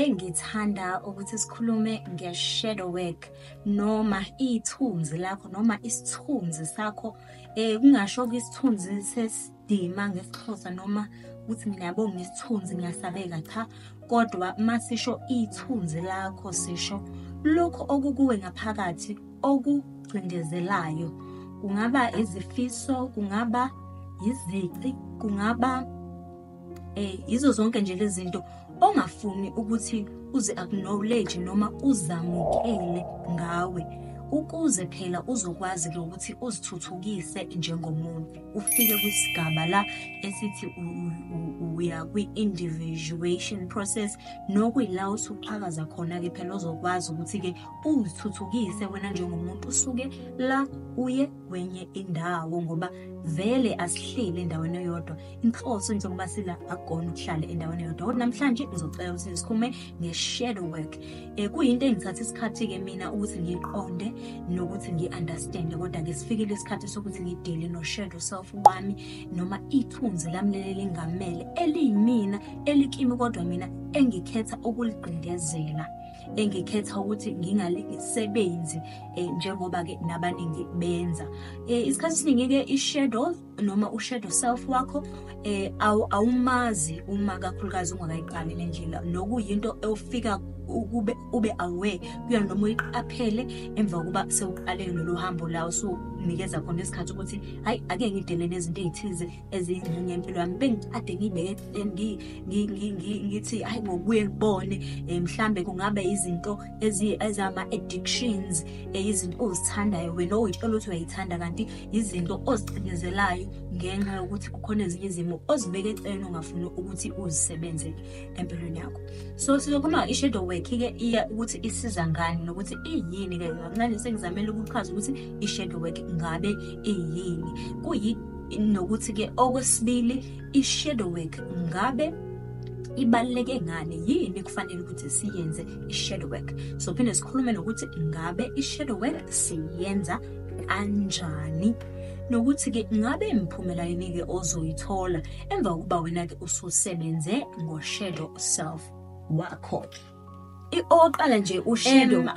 bengithanda ukuthi sikhulume nge-shadow work noma ithunzi lakho noma isithunzi sakho. Kungasho-ke isithunzi sesidima ngesiXhosa noma ukuthi mina yabo ngisithunzi ngiyasabeka, cha. Kodwa masisho ithunzi lakho sisho lokho okukuwe ngaphakathi okucindezelayo. Kungaba izifiso, kungaba izici, kungaba yizo zonke nje lezi zinto ongafuni ukuthi uzi-acknowledge noma uzamukele ngawe, ukuze phela uzokwazi-ke ukuthi uzithuthukise njengomuntu, ufike kwisigaba la esithi uya kwi-individuation process, nokuyila usuqhakaza khona-ke phela uzokwazi ukuthi-ke uzithuthukise wena njengomuntu, usuke la uye kwenye indawo, ngoba vele asihleli endaweni eyodwa. Inhloso njengoba sila akugona ukuhlala endaweni eyodwa. Kodwa namhlanje ngizocela ukuthi sikhulume nge-shadow work. Kuyinto engithatha isikhathi-ke mina ukuthi ngiyiqonde nokuthi ngi-understand, kodwa-ke sifikile isikhathi sokuthi ngidile no-shadow self wami noma ithunzi lami leli lingamele eliyimina, elikimi, kodwa mina engikhetha ukuliqindezela, engikhetha ukuthi ngingalisebenzi njengoba-ke nabaningi benza. Isikhathi esiningi-ke i-shadow noma u-shadow self wakho awumazi uma kakhulukazi ungakayiqali le ndlela, nokuyinto ewufika ube aware kuyo noma uyiqaphele emva kokuba sewuqalele lolu hambo la usunikeza khona isikhathi ukuthi hayi, ake ngidele nezinto ezithize eziyingxenye yempilo yami, bengikade ngibeke ngithi hayi ngokubuye ngibone mhlambe kungaba izinto ezama-addictions, izinto ozithandayo wena oyitshela ukuthi uyayithanda kanti izinto ozicindezelayo ngenxa yokuthi kukhona ezinye izimo ozibeke eceleni ongafuni ukuthi uzisebenze empilweni yakho. So sizokhuluma i-shadow work-ke iya ukuthi isiza ngani nokuthi iyini-ke. Kancane sengizamele ukuchaza ukuthi i-shadow work ngabe iyini, nokuthi-ke okwesibili i-shadow work ngabe ibaluleke ngani, yini kufanele ukuthi siyenze i-shadow work. So phinde sikhulume nokuthi ngabe i-shadow work siyenza kanjani, nokuthi-ke ngabe imiphumela yini-ke ozoyithola emva kokuba wena-ke ususebenze ngo-shadow self wakho. Oqala nje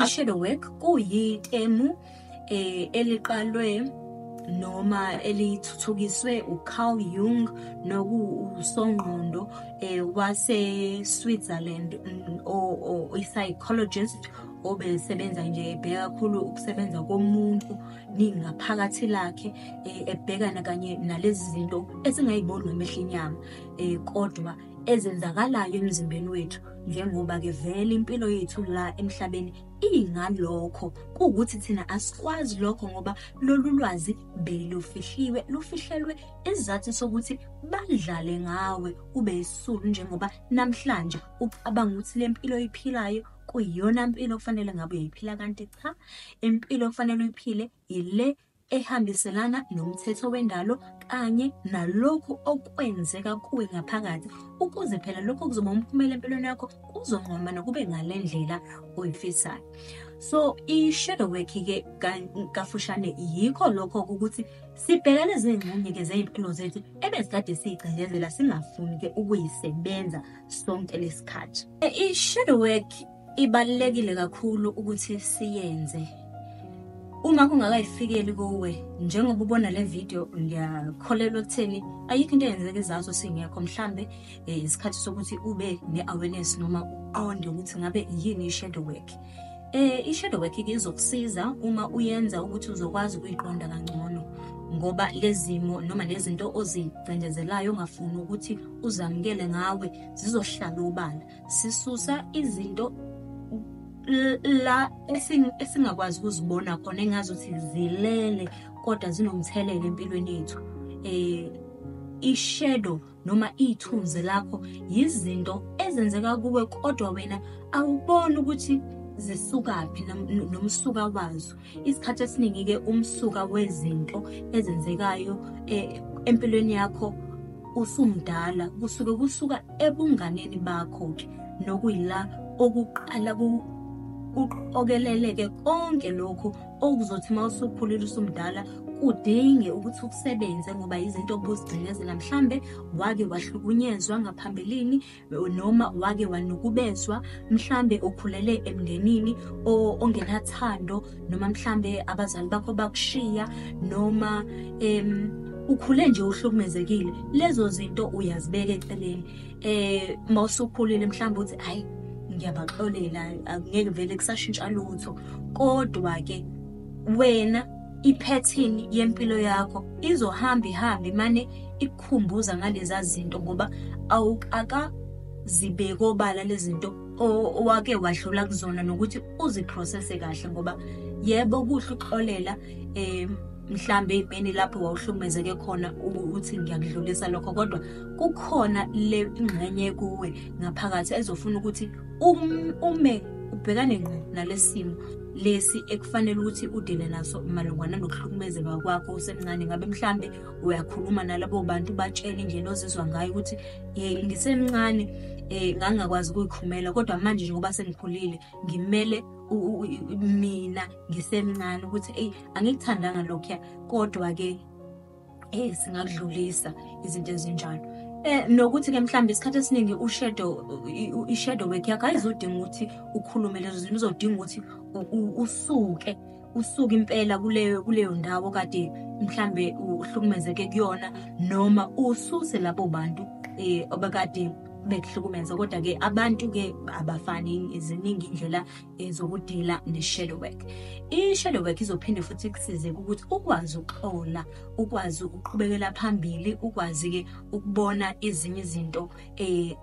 i-shadow work kuyitemu eliqalwe noma elithuthukiswe uCarl Jung nokusongqondo wase-Switzerland, i-psychologist obesebenza nje ebheka kakhulu ukusebenza komuntu ningaphakathi lakhe, ebhekana kanye nalezi zinto esingayiboni ngamehlo enyama, kodwa ezenzakalayo emzimbeni wethu, njengoba-ke vele impilo yethu la emhlabeni ingalokho, kuwukuthi thina asikwazi lokho ngoba lolu lwazi lufihlelwe isizathu sokuthi badlale ngawe ube isulu, njengoba namhlanje ucabanga ukuthi le mpilo oyiphilayo kuyiyona mpilo kufanele ngabe uyayiphila, kanti cha, impilo kufanele uyiphile ile ehambiselana nomthetho wendalo kanye nalokhu okwenzeka kuwe ngaphakathi, ukuze phela lokho kuzoba umphumela empilweni yakho kuzoncoma nokube ngale ndlela oyifisayo. So i-shadow work-ke kafushane yikho lokho ukuthi sibheka lezi ngxenye-ke zey'mpilo zethu ebezikade siy'cindezela singafuni-ke ukuyisebenza sonke lesikhathi. I-shadow work ibalulekile kakhulu ukuthi siyenze. Uma kungakayifikeli kuwe, njengoba ubona le video, ngiyakholelwa ekutheni ayikho into eyenzeka izazo singekho, mhlambe isikhathi sokuthi ube ne-awareness noma uqonde ukuthi ngabe yini i-shadow work. I-shadow work-ke izokusiza uma uyenza ukuthi uzokwazi ukuyiqonda kangcono, ngoba lezimo noma lezinto ozicindezelayo ongafuni ukuthi uzamukele ngawe zizohlala ubala. Sisusa izinto la esingakwazi ukuzibona khona engazuthi zilele kodwa zinomthelela empilweni yethu. I-shadow noma ithunzi lakho yizinto ezenzeka kuwe kodwa wena awuboni ukuthi zisukaphi nomsuka wazo. Isikhathi esiningi-ke umsuka wezinto ezenzekayo empilweni yakho usumdala kusuka ebunganeni bakho-ke, nokuyila okuqala uqokeleleke konke lokhu okuzothi mawusukhulile usumdala udinge ukuthi ukusebenze ngoba izinto obuzigcinezela mhlambe wake wahlukunyezwa ngaphambilini noma wake wanukubezwa mhlambe ukhulele emndenini ongenathando noma mhlambe abazali bakho bakushiya noma ukhule nje uhlukumezekile. Lezo zinto uyazibeka eceleni. Mawusukhulile mhlambe uthi hayi ngiyabaxolela angeke vele kusashintsha lutho, kodwa ke wena ipattern yempilo yakho izohamba ihambe mane ikukhumbuza ngalezi zinto ngoba akazibeke obala lezi zinto owake wadlula kuzona nokuthi uziprocesse kahle ngoba yebo kuhle ukuxolela mhlambe imini lapho wawuhlukumezeke khona ukuthi ngiyakudlulisa lokho, kodwa kukhona le ingxenye kuwe ngaphakathi ezofuna ukuthi ume ubhekane ngqo nalesimo lesi ekufanele ukuthi udile naso malungana nokuhlukumezeka kwakho usemncane. Ngabe mhlambe uyakhuluma nalabo bantu batshela indlela ozizwa ngayo ukuthi ngisemncane ngangakwazi ukuyikhumela, kodwa manje njengoba sengikhulile ngimele mina ngisemncane ukuthi angikuthandanga lokho, kodwa ke singakudlulisa izinto ezinjalo. Nokuthi ke mhlambe isikhathi esiningi i-shadow work yakho ayizodinga ukuthi ukhulume lezo zinto, uzodinga ukuthi usuke impela kuleyo ndawo kade mhlambe uhlukumezeke kuyona noma ususe labo bantu obakade bekuhlukumeza. Kodwa ke abantu ke abafani, ziningi indlela zokudila ne-shadow work. I-shadow work izophinde futhi kusize ukuthi ukwazi ukuxola, ukwazi ukuqhubekela phambili, ukwazi ke ukubona ezinye izinto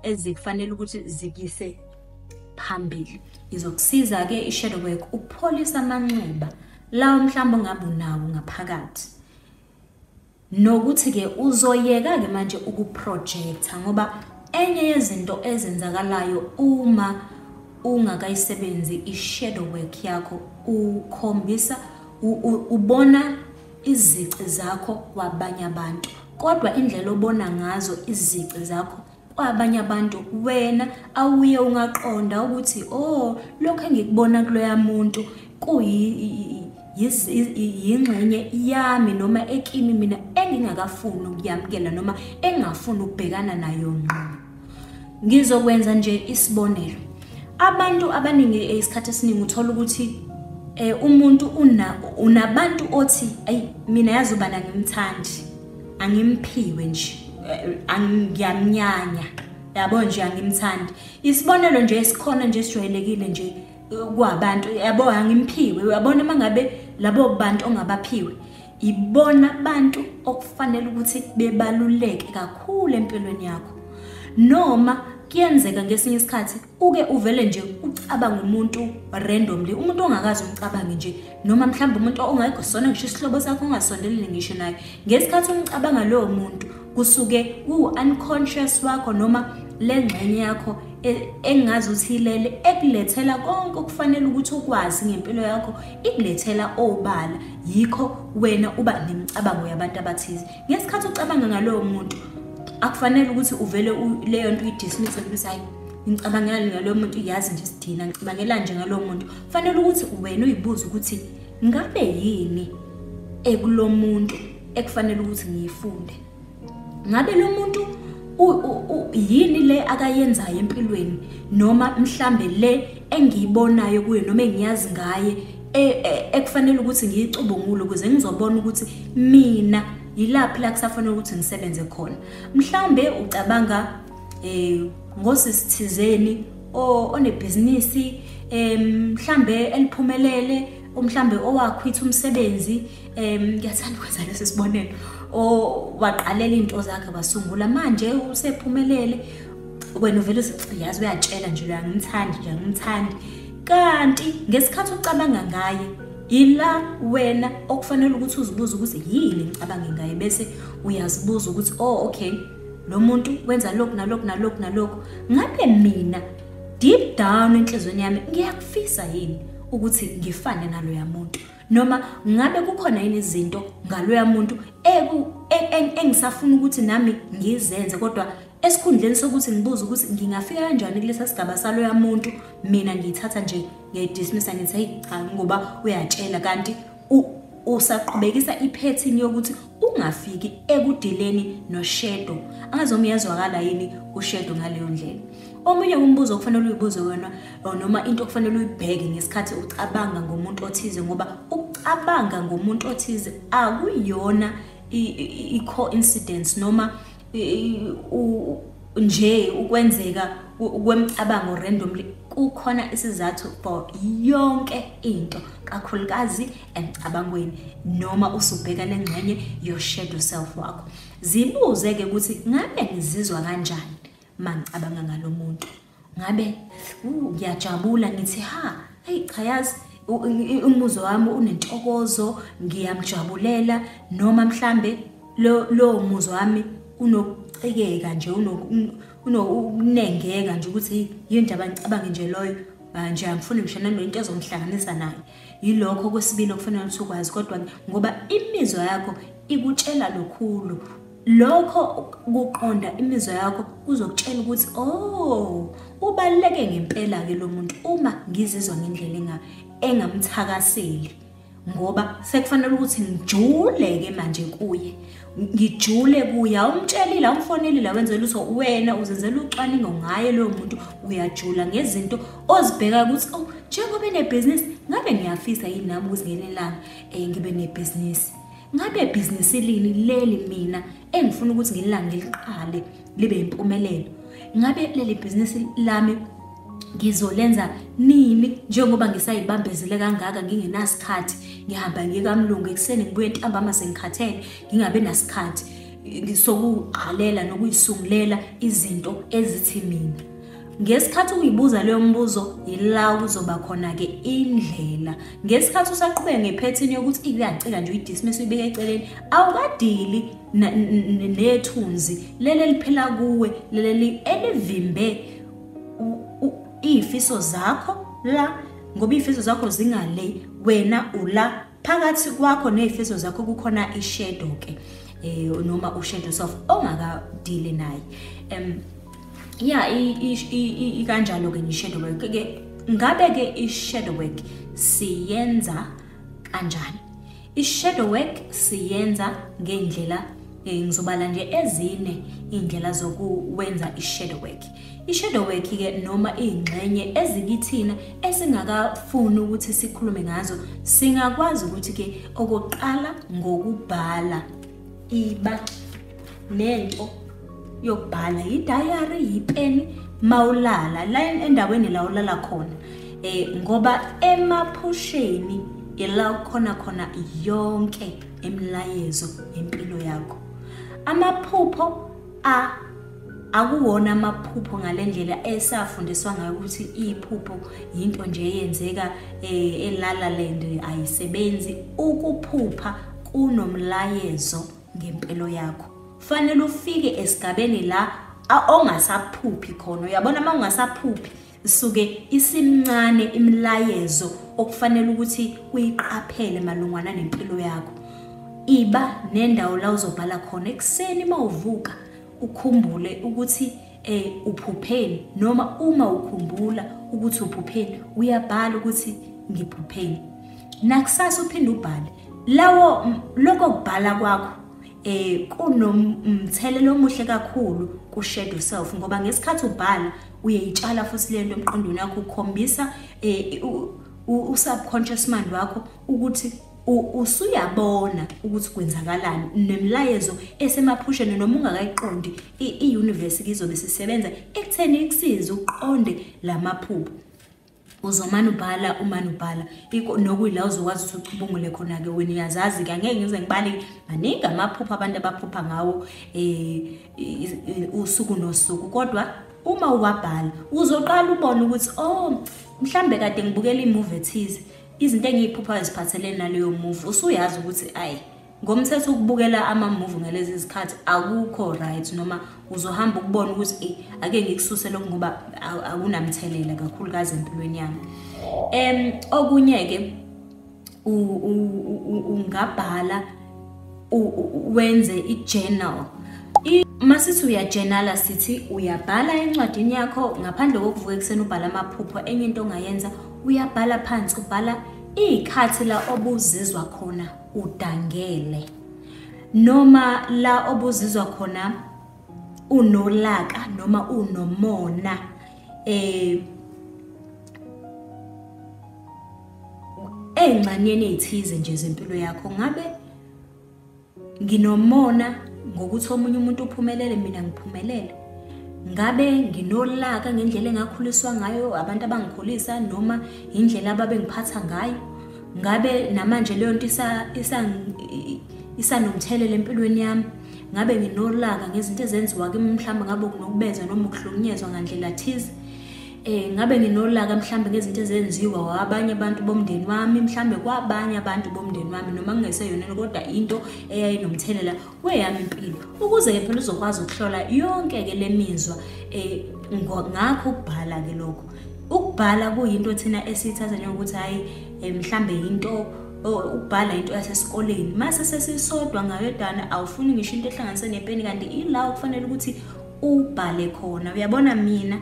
ezikufanele ukuthi zikise phambili. Izokusiza ke i-shadow work ukupholisa amanxeba lawo mhlawumbe ongabe unawo ngaphakathi, nokuthi ke uzoyeka ke manje ukuprojecta ngoba enye yezinto ezenzakalayo uma ungakayisebenzi i-shadow work yakho ukhombisa ubona izici zakho kwabanye abantu, kodwa indlela obona ngazo izici zakho kwabanye abantu wena awuye ungaqonda ukuthi lokho engikubona kuloya muntu yingxenye yami noma ekimi mina engingakafuni ukuyamkela noma engingafuni ukubhekana nayo ngqo. Ngizokwenza nje isibonelo. Abantu abaningi isikhathi esiningi uthola ukuthi umuntu unabantu othi mina yazi ubana ngimthandi, angimphiwe nje, ngiyamnyanya, yabo nje angimthandi. Isibonelo nje esikhona nje sijwayelekile nje kwabantu, yabo angimphiwe. Uyabona mangabe labo bantu ongabaphiwe ibona abantu okufanele ukuthi bebaluleke kakhulu empilweni yakho, noma kuyenzeka ngesinye isikhathi uke uvele nje ucabanga umuntu randomly, umuntu ongakazi umcabange nje, noma mhlawumbe umuntu ongekho sona ngisho isihlobo sakho ongasondelile ngisho naye. Ngesikhathi umcabanga lowo muntu kusuke ku-unconscious wakho noma le ngxenye yakho engazi ukuthi ilele ekulethela konke okufanele ukuthi ukwazi ngempilo yakho, ikulethela obala. Yikho wena uba nemicabango yabantu abathize. Ngesikhathi ucabanga ngalowo muntu akufanele ukuthi uvele leyo nto uyidismiss ukuthi hayi ngicabangela ngalowo muntu, yazi nje sidina ngicabangela nje ngalowo muntu. Kufanele ukuthi wena uyibuze ukuthi ngabe yini ekulo muntu ekufanele ukuthi ngiyifunde, ngabe lo muntu yini le akayenzayo empilweni noma mhlambe le engiyibonayo kuye noma engiyazi ngaye ekufanele ukuthi ngiyicubungule ukuze ngizobona ukuthi mina yilaphi la kusafanele ukuthi ngisebenze khona. Mhlambe ucabanga ngosisithizeni onebhizinisi mhlambe eliphumelele, mhlambe owakhwitha umsebenzi, ngiyathanda ukwenza leso sibonelo, waqalela into zakhe basungula manje usephumelele, wena uvele uyazi uyatshela nje angimthandi, kanti ngesikhathi ucabanga ngaye ila wena okufanele ukuthi uzibuze ukuthi yini ngicabanga ngaye, bese uyazibuza ukuthi okay lo muntu wenza lokhu nalokhu, ngabe mina deep down enhlizweni yami ngiyakufisa yini ukuthi ngifane naloya muntu, noma ngabe kukhona yini izinto ngaloya muntu engisafuna ukuthi nami ngizenze kodwa esikhundleni sokuthi ngibuze ukuthi ngingafika kanjani kulesa sigaba saloya muntu, mina ngiyithatha nje ngiyidismissa ngithi hey cha ngoba uyatshela, kanti usaqhubekisa iphethini yokuthi ungafiki ekudileni no-shadow. Angazomyezwakala yini u-shadow ngaleyo ndlela. Omunye umbuzo okufanele uyibuze wena noma into okufanele uyibheke ngesikhathi ucabanga ngomuntu othize, ngoba ukucabanga ngomuntu othize akuyona i-coincidence noma nje ukwenzeka kwemicabango randomly. Kukhona isizathu for yonke into, kakhulukazi emcabangweni noma usubheka lengxenye your shadow self wakho. Zibuze-ke ukuthi ngabe ngizizwa kanjani mangicabanga ngalo muntu. Ngabe ngiyajabula ngithi hey cha yazi umuzwa wami unentokozo, ngiyamjabulela, noma mhlambe lo muzwa wami unokucikeka nje, unokunengeka nje ukuthi yindaba ngicabange nje loyo nje angifuni ngishana nento ezongihlanganisa naye. Yilokho kwesibili okufanele ukuthi ukwazi, kodwa ngoba imizwa yakho ikutshela lokhulu. Lokho kuqonda imizwa yakho kuzokutshela ukuthi ubaluleke ngempela-ke lo muntu uma ngizizwa ngendlela engamthakaseli, ngoba sekufanele ukuthi ngijule-ke manje kuye, ngijule kuye. Awumtshelile, awumfonelile, wenzela ukuthi wena uzenzela ucwaningo ngaye loyo muntu, uyajula ngezinto ozibheka ukuthi njengoba enebhizinisi, ngabe ngiyafisa yini nami ukuthi ngelinye ilanga ngibe nebhizinisi. Ngabe ibhizinisi lini leli mina engifuna ukuthi ngililanga ngiliqale libe impumelelo? Ngabe leli bhizinisi lami ngizolenza nini njengoba ngisayibambezele kangaka ngingenasikhathi, ngihamba ngikamlungu ekuseni ngibuye ntambama sengikhathele, ngingabe nasikhathi sokuqalela nokuyisungulela izinto ezithi mina. Ngesikhathi uyibuza leyo mbuzo yila kuzoba khona-ke indlela. Ngesikhathi usaqhubeka ngephethini yokuthi iyacika nje uyidismiss uyibeke eceleni, awukadili nethunzi leli liphela kuwe, leli elivimbe izifiso zakho la, ngoba izifiso zakho zingale, wena ula. Phakathi kwakho nezifiso zakho kukhona i-shadow ke noma u-shadow self ongakadili naye. Kanjalo ke i-shadow work ke. Ngabe ke i-shadow work siyenza kanjani? I-shadow work siyenza ngendlela ngizobala nje ezine indlela zokuwenza i-shadow work. I-shadow work ke noma ingxenye ezikithina esingakafuni ukuthi sikhulume ngazo, singakwazi ukuthi ke okokuqala ngokubhala. Iba lento yokubhala, i-diary, ipeni, mawulala la endaweni la ulala khona, ngoba emaphusheni ila khona yonke imilayezo empilo yakho. Amaphupho akuwona amaphupho ngalendlela esafundiswa ngayo ukuthi iphupho into nje eyenzeka eLala Land ayisebenzi. Ukuphupha kunomlayezo ngempilo yakho. Fanele ufike esigabeni la ongasaphuphi khona. Uyabona uma ungasaphuphi suke isimncane imilayezo okufanele ukuthi uyiqaphele malungana nempilo yakho. Iba nendawo la uzobhala khona ekuseni mawuvuka, ukhumbule ukuthi uphupheni, noma uma ukhumbula ukuthi uphupheni uyabhala ukuthi ngiphupheni. Nakusasa uphinde ubhale. Lokho kubhala kwakho kunomthelelo omuhle kakhulu ku-shadow self, ngoba ngesikhathi ubhala uyayitshala futhi lento emqondweni yakho, ukhombisa u-subconscious mind wakho ukuthi usuyabona ukuthi kwenzakalani, nemilayezo esemaphusheni noma ungakayiqondi. I-universe izobe sisebenza ekutheni ikusize uqonde lamaphupho. Uzomana ubhala, umana ubhala nokuyila uzokwazi ukuthi ucubungule khona-ke. Wena uyazazi-ke, angeke ngize ngibale maningi amaphupho abantu abaphupha ngawo usuku nosuku, kodwa uma uwabhala uzoqala ubone ukuthi mhlambe kade ngibukela imovie ethize, izinto engiyiphuphayo ziphathelene naleyo movie. Usuyazi ukuthi ngomthetho ukubukela ama-movie ngalezi zikhathi akukho right, noma uzohamba ukubona ukuthi ake ngikususe lokho ngoba akunamthelela kakhulukazi empilweni yami. Okunye-ke ungabhala wenze i-journal. Masithi uyajournala sithi uyabhala encwadini yakho ngaphandle kokuvuka ekuseni ubhala amaphupho, enye into ongayenza uyabhala phansi, ubhala ikhathi la obuzizwa khona udangele, noma la obuzizwa khona unolaka noma unomona ey'ngxanyeni ey'thize nje zempilo yakho. Ngabe nginomona ngokuthi omunye umuntu uphumelele, mina ngiphumelele? Ngabe nginolaka ngendlela engakhuliswa ngayo abantu abangikhulisa, noma indlela ababengiphatha ngayo? Ngabe namanje leyo nto isanomthelela empilweni yami? Ngabe nginolaka ngezinto ezenziwa kimi, mhlawumbe ngabe kunokubezwa noma ukuhlukunyezwa ngandlela thize? Ngabe nginolaka mhlawumbe ngezinto ezenziwa abanye abantu bomndeni wami, mhlawumbe kwabanye abantu bomndeni wami, noma kungeseyona kodwa into eyayinomthelela kweyami impilo. Ukuze-ke phela uzokwazi ukuhlola yonke-ke le mizwa, ngakho ukubhala-ke lokho. Ukubhala kuyinto thina esiyithatha njengokuthi hhayi mhlawumbe yinto, ukubhala into yasesikoleni. Mase sesisodwa ngayedwana awufuni ngisho into ehlanganise nepeni, kanti ila kufanele ukuthi ubhale khona. Uyabona mina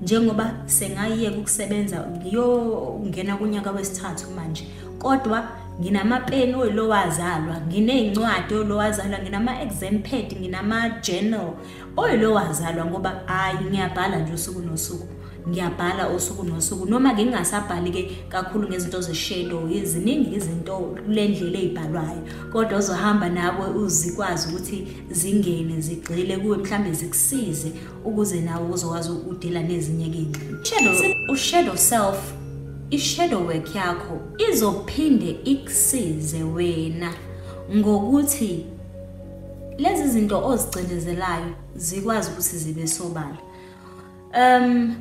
njengoba sengayiyeka ukusebenza ngiyongena kunyaka wesithathu manje, kodwa nginamapeni oyilo wazalwa, nginey'ncwadi oyilo wazalwa, nginama-exam pad, nginama-journal oyilo wazalwa, ngoba hayi ngiyabhala nje usuku nosuku. Ngiyabhala usuku nosuku, noma-ke ngingasabhali-ke kakhulu ngezinto ze-shadow. Ziningi izinto kule ndlela ey'bhalwayo, kodwa uzohamba nawe uzikwazi ukuthi zingene zigxile kuwe, mhlawumbe zikusize ukuze nawe uzokwazi ukudila nezinye-ke iy'ngxenye. U-shadow self, i-shadow work yakho izophinde ikusize wena ngokuthi lezi zinto ozicindezelayo zikwazi ukuthi zibe sobala.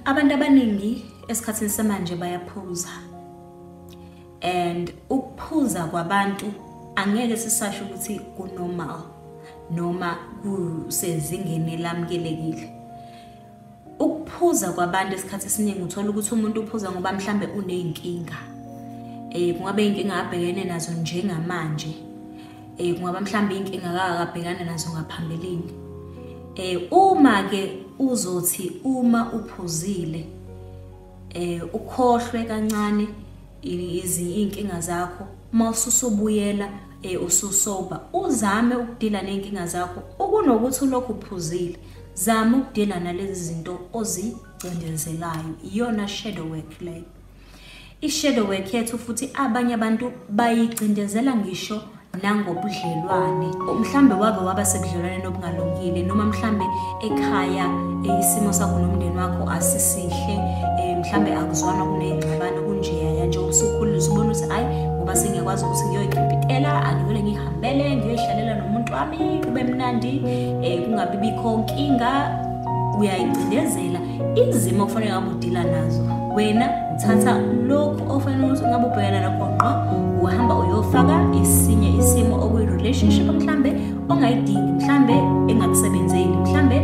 Abantu abaningi esikhathini samanje bayaphuza, and ukuphuza kwabantu angeke sisasho ukuthi kunormal noma kusezingeni lamukelekile. Ukuphuza kwabantu esikhathi esiningi uthola ukuthi umuntu uphuza ngoba mhlambe uney'nkinga, kungabe inkinga abhekene nazo njengamanje, kungaba mhlambe inkinga akabhekana nazo ngaphambilini. Uma-ke uzothi uma uphuzile ukhohlwe kancane iy'nkinga zakho, mawususubuyela ususoba, uzame ukudila ney'nkinga zakho, ukunokuthi ulokhu uphuzile. Zama ukudila nalezi zinto ozicindezelayo, iyona shadow work leyo. I-shadow work yethu futhi abanye abantu bayicindezela ngisho nangobudlelwane. Mhlambe wake waba sebudlelwane obungalungile, noma mhlambe ekhaya isimo sakho nomndeni wakho asisihle, mhlambe akuzwana, kuney'ngxabano kunjeya nje usukhulile usubona ukuthi hayi ngoba sengiyakwazi ukuthi ngiyoyikipitela, angivele ngihambele ngiyoyihlalela nomuntu wami kube mnandi, kungabi bikho nkinga. Uyayicindezela izimo okufanele ngabe udila nazo. Wena uthatha lokhu ofanele ukuthi ngabe ubhekana nakho ngqo, uhamba uyofaka esinye isimo okuyi-relationship mhlambe ongayidingi, mhlambe engakusebenzeli, mhlambe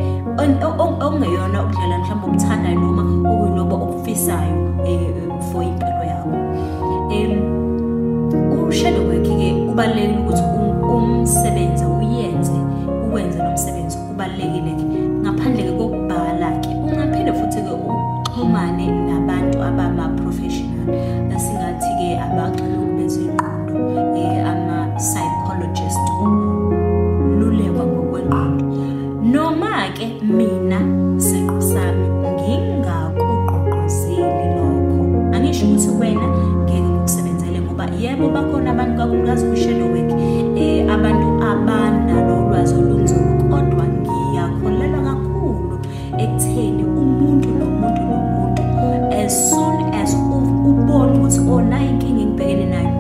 okungeyona ubudlelwane mhlambe obuthandayo noma okuyilobo okufisayo for impilo yakho. U-shadow work-ke ubalulekile ukuthi umsebenzi uwenze lo msebenzi ubalulekile-ke. Ngaphandle-ke kokubhala-ke ungaphinde futhi-ke uxhumane nabantu abama-professional, esingathi-ke abaxilongi bezengqondo, ama-psychologist, ukululekwa ngokwengqondo. Noma-ke mina siqu sami ngingakugqugquzeli lokho, angisho ukuthi wena ngeke ngikusebenzele, ngoba yebo bakhona abantu kakhulukazi kwi-shadow work abantu abanalo ulwazi olunzulu, kodwa ngiyakholelwa kakhulu ekutheni umuntu nomuntu nomuntu, as soon as ubona ukuthi onayo inkinga engibhekene nayo,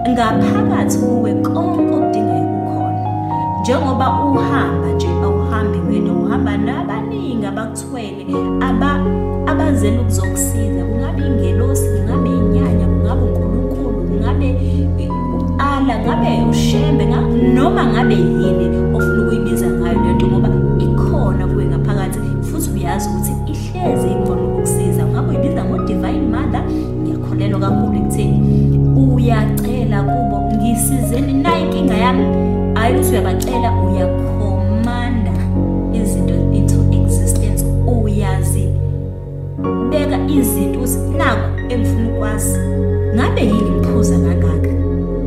ngaphakathi kuwe konke okudingayo kukhona. Njengoba uhamba nje awuhambi wedwa, uhamba nabaningi abakuthwele abazela ukuzokusiza. Kungabe ingelosi, kungabe inyanya, kungabe uNkulunkulu, kungabe u-Allah, ngabe ushembe, noma ngabe yini ofuna ukuyibiza ngayo lento, ngoba ikhona kuwe ngaphakathi futhi uyazi ukuthi ihlezi ikhona ukukusiza. Ngabe uyibiza ngo-Divine Mother, ngiyakholelwa kakhulu ekutheni uyacela kubo, ngisizeni nayo inkinga yami. Hayi ukuthi uyabacela, uyakhomanda izinto ukuthi naku engifuna ukwazi. Ngabe yini ngiphuza kangaka?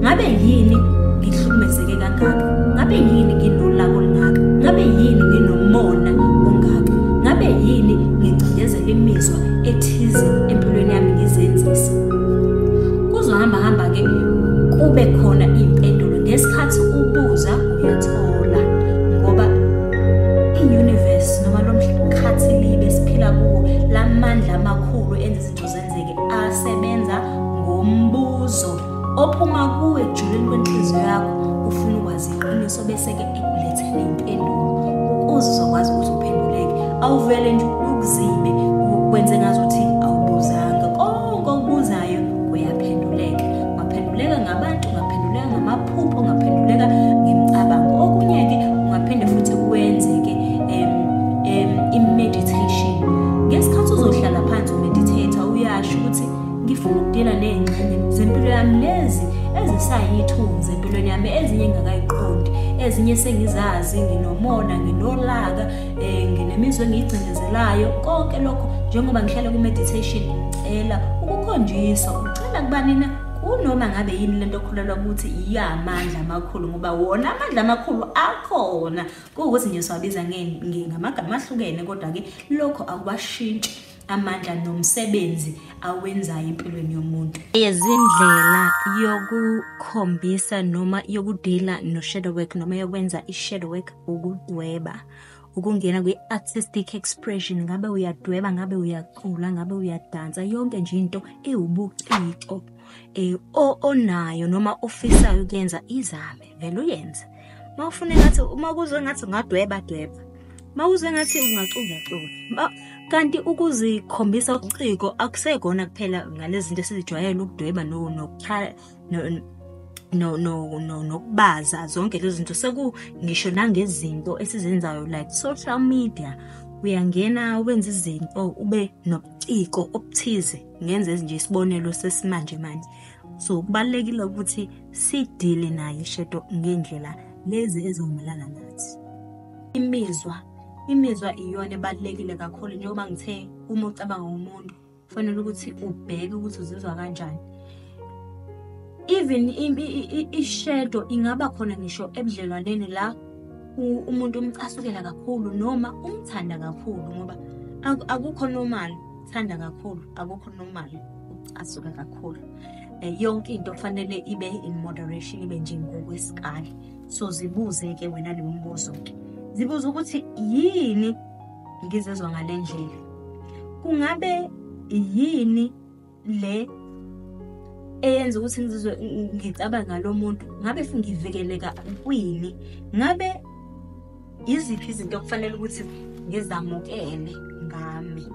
Ngabe yini ngihlukumezeke kangaka? Ngabe yini nginolaka olungaka? Ngabe yini nginomona ongaka? Ngabe yini ngicindezela imizwa ethize empilweni yami ngizenzisa? Kuzohamba-ke kube khona iy'mpendulo ngesikhathi ubuza uyathola, ngoba i-universe noma lo mkhathi libe esiphila kuwo, lamandla amakhulu enza izinto zenzeke, asebenza ngombuzo ophuma kuwe ekujuleni kwenhliziyo yakho, ufuna ukwazi iqiniso bese-ke ekulethele iy'mpendulo ukuze uzokwazi ukuthi uphenduleke. Awuvele nje ukuzibe kwenze ngazuthi awubuzanga. Konke okubuzayo kuyaphenduleka. Ungaphenduleka ngabantu, ungaphenduleka ngamaphupho, ungaphenduleka ngemicabango. Okunye-ke ungaphinde futhi kwenzeke i-meditation. Ngesikhathi uzohlala phansi umedithatha, uyasho ukuthi ngifuna ukudila ney'ngxenye zempilo yami lezi ezisayithunzi empilweni yami, ezinye engingakayiqondi, ezinye sengizazi, nginomona, nginolaka, nginemizwa engiyigcindezelayo. Konke lokho njengoba ngihlala ku-meditation ngicela ukukhonjiswa. Ucela kubani na? Kunoma ngabe yini lento okhulelwa ukuthi iyamandla amakhulu, ngoba wona amandla amakhulu akhona. Kuwukuthi nje siwabiza ngamagama ahlukene, kodwa-ke lokho akuwashintshi amandla nomsebenzi awenzayo empilweni yomuntu. Izindlela yokukhombisa noma yokudila no-shadow work noma yokwenza i-shadow work ukudweba, ukungena kwi-artistic expression. Ngabe uyadweba, ngabe uyacula, ngabe uyadansa, yonke nje into ewubuciko onayo noma ofisayo ukuyenza, izame vele uyenze. Mawufuna ngathi, uma kuzwe ngathi ungadweba, dweba. Mawuzwe ngathi ungacula, cula. Kanti ukuzikhombisa uciko akusekona kuphela ngalezi zinto esizijwayele ukudweba nokubaza, zonke lezi zinto sekungisho nangezinto esizenzayo like social media. Uyangena wenza izinto ube nobuciko obuthize, ngenze nje isibonelo sesimanje manje. So kubalulekile ukuthi sidile nayo ishadow ngendlela lezi ezomelana nathi. Imizwa iyona ebalulekile kakhulu. Njengoba ngithe uma ucabanga umuntu kufanele ukuthi ubheke ukuthi uzizwa kanjani. Even i-shadow ingaba khona ngisho ebudlelwaneni la umuntu umcasukela kakhulu noma umthanda kakhulu, ngoba akukho normal thanda kakhulu, akukho normal ucasuka kakhulu. Yonke into kufanele ibe in moderation, ibe nje ngokwesikali. So zibuze-ke wena le mbuzo-ke, zibuza ukuthi yini ngizizwa ngale ndlela? Kungabe yini le eyenza ukuthi ngizizwe ngicabanga ngalo muntu? Ngabe futhi ngivikeleka kwini? Ngabe iziphi izinto kufanele ukuthi ngizamukele ngami?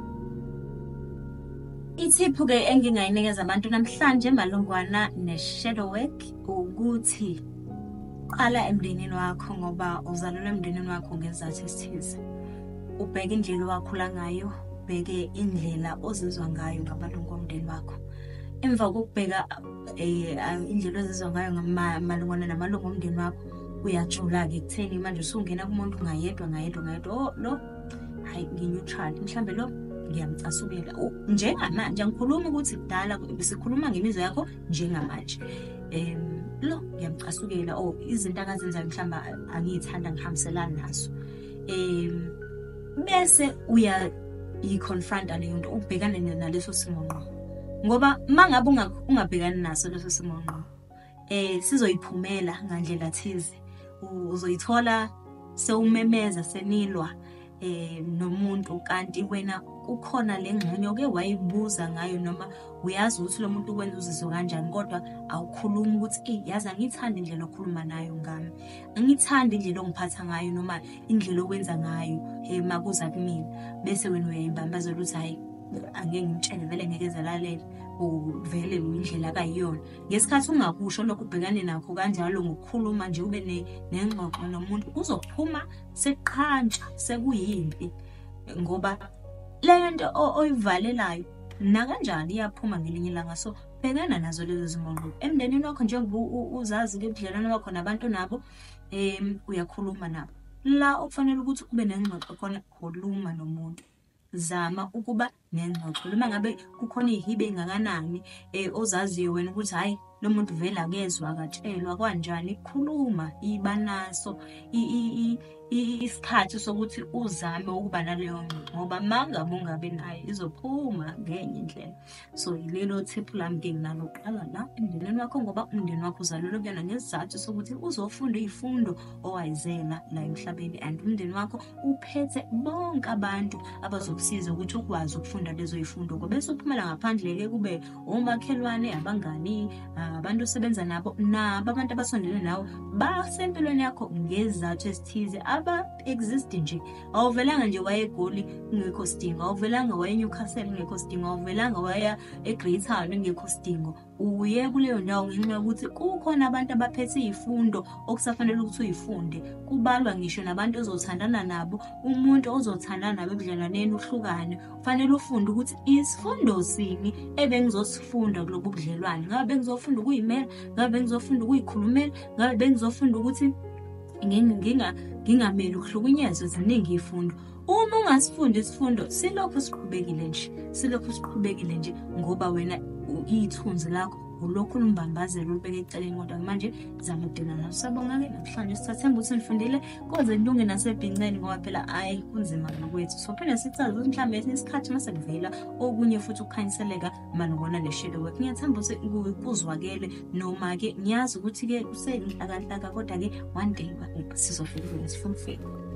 Ithiphu-ke engingayinikeza abantu namhlanje malungana ne-shadow work ukuthi qala emndenini wakho, ngoba uzalelwe emndenini wakho ngezathu esithize. Ubheke indlela owakhula ngayo, ubheke indlela ozizwa ngayo ngamalungu omndeni wakho. Emva kokubheka indlela ozizwa ngayo malungana namalungu omndeni wakho, uyajula-ke ekutheni manje usungena kumuntu ngayedwa. Oh lo, hayi ngi-neutral, mhlambe lo ngiyamcasukela. Njengamanje angikhulumi ukuthi kudala besikhuluma ngemizwa yakho njengamanje. Lo ngiyamcasukela, izinto akazenzayo mhlawumbe angiyithanda, ngihambiselani nazo. Bese uyayi-confronta leyo nto, ubhekane naleso simo ngqo. Ngoba mangabe ungabhekani naso leso simo ngqo, sizoyiphumela ngandlela thize. Uzoyithola sewumemeza, senilwa nomuntu, kanti wena kukhona le ngxenye oke wayibuza ngayo, noma uyazi ukuthi lo muntu ukwenza uzizwe kanjani, kodwa awukhulumi ukuthi yazi angiyithandi indlela okhuluma nayo ngami, angiyithandi indlela ongiphatha ngayo, noma indlela okwenza ngayo makuza kumina. Bese wena uyayimbambazela ukuthi hayi angeke ngimtshele, vele ngeke zelalela, vele indlela akayiyona. Ngesikhathi ungakusho lokho, ubhekane nakho kanjalo ngokukhuluma nje, ube nengxoxo nomuntu, uzophuma seqhantsha, sekuyimpi, ngoba leyo nto oyivalelayo nakanjani iyaphuma ngelinye ilanga. So bhekana nazo lezo zimo emndenini wakho, njengoba uzazi-ke ubudlelwane bakho nabantu nabo, uyakhuluma nabo. La okufanele ukuthi ube nengxoxo khona, khuluma nomuntu. zama ukuba nengxoxo. Uma ngabe kukhona iy'hibe ey'ngakanani ozaziyo wena ukuthi hhayi, lo muntu vele akezwa, akatshelwa kanjani, khuluma, iba naso isikhathi sokuthi uzame ukuba naleyo ngxoxo, ngoba uma ngabe ungabi nayo izophuma ngenye indlela. So yilelo thiphu lami-ke nginalo kuqala la emndenini wakho, ngoba umndeni wakho uzalelwe kuyona ngesizathu sokuthi uzofunda iy'fundo owayizela la emhlabeni, and umndeni wakho uphethe bonke abantu abazokusiza ukuthi ukwazi ukufunda lezo y'fundo. Ngoba bese uphumela ngaphandle-ke kube omakhelwane, abangani, abantu osebenza nabo, nabo abantu abasondele nawe basempilweni yakho ngezizathu ezithize aba-exist nje. Awuvelanga nje waya eGoli kungekho sidingo, awuvelanga waya eNewcastle kungekho sidingo, awuvelanga waya eGreytown kungekho sidingo. Uye kuleyo ndawo ngenxa yokuthi kukhona abantu abaphethe iy'fundo okusafanele ukuthi uy'funde. Kubalwa ngisho nabantu ozothandana nabo, umuntu ozothandana nabo ebudlelwaneni uhlukane, kufanele ufunde ukuthi isifundo sini ebengizosifunda kulobu budlelwane. Ngabe bengizofunda ukuy'mela, ngabe bengizofunda ukuy'khulumela, ngabe bengizofunda ukuthi ngingameli ukuhlukunyezwa. Ziningi iy'fundo. Uma ungasifundi isifundo, silokhu siqhubekile nje ngoba wena ithunzi lakho ulokhu ulimbambazela ulibeke eceleni. Kodwa manje zama ukudila naso. Sabonga-ke namhlanje sithathemba ukuthi nifundile koze nilunge nasebhinceni, ngoba phela ayi kunzima ngokwethu. So phinde sichaze ukuthi mhlawumbe esinye isikhathi mase kuvela okunye futhi ukukhanyiseleka malungana ne-shadow work. Ngiyathemba ukuthi kuzwakele, noma-ke ngiyazi ukuthi-ke kusenhlaka, kodwa-ke one day sizofika kule sifuna ukufika.